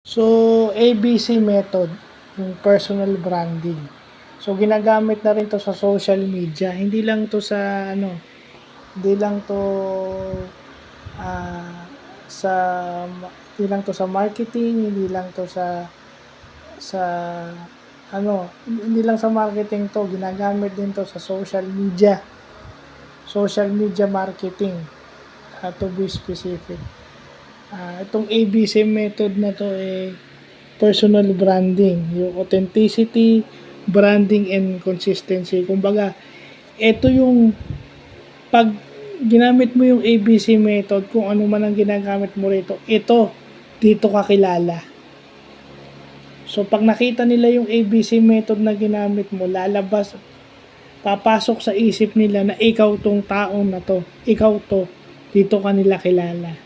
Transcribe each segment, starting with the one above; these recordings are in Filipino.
So, ABC method, yung personal branding. So, ginagamit na rin to sa social media. Hindi lang to sa hindi lang to ah, sa hindi lang to sa marketing, hindi lang to sa hindi lang sa marketing to, ginagamit din to sa social media. Social media marketing, to be specific. Itong ABC method na to personal branding, yung authenticity, branding, and consistency. Kumbaga, ito yung pag ginamit mo yung ABC method, kung ano man ang ginagamit mo rito, dito ka kilala. So, pag nakita nila yung ABC method na ginamit mo, papasok sa isip nila na ikaw tong taong na to, ikaw to, dito ka nila kilala.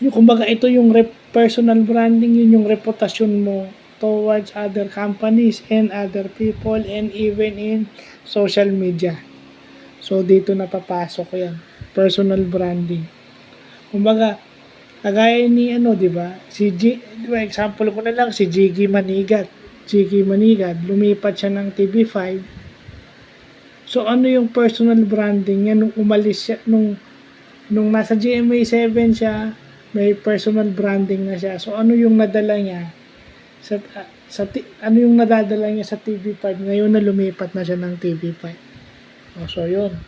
Kumbaga, ito yung personal branding, yun yung reputasyon mo towards other companies and other people and even in social media. So, dito na papasok yan. Personal branding. Kumbaga, kagaya ni di ba? Example ko na lang, si Jiggy Manigat. Jiggy Manigat, lumipat siya ng TV5. So, ano yung personal branding niya nung umalis siya, nung nasa GMA7 siya, may personal branding na siya. So, ano yung nadala niya ano yung nadadala niya sa TV5 ngayon na lumipat na siya ng TV5? So, yun.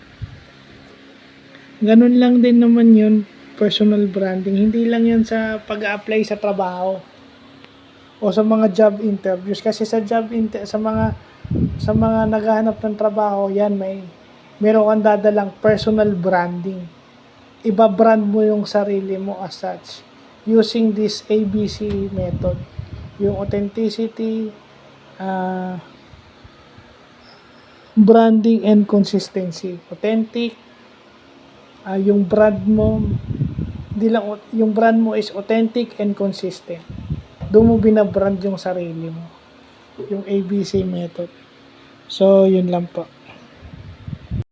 Ganun lang din naman yun, personal branding. Hindi lang yan sa pag-apply sa trabaho o sa mga job interviews. Kasi sa sa mga naghahanap ng trabaho, yan, meron kang dadalang personal branding. Iba-brand mo yung sarili mo as such using this ABC method. Yung authenticity, branding, and consistency. Authentic, yung brand mo, yung brand mo is authentic and consistent. Doon mo binabrand yung sarili mo. Yung ABC method. So, yun lang po.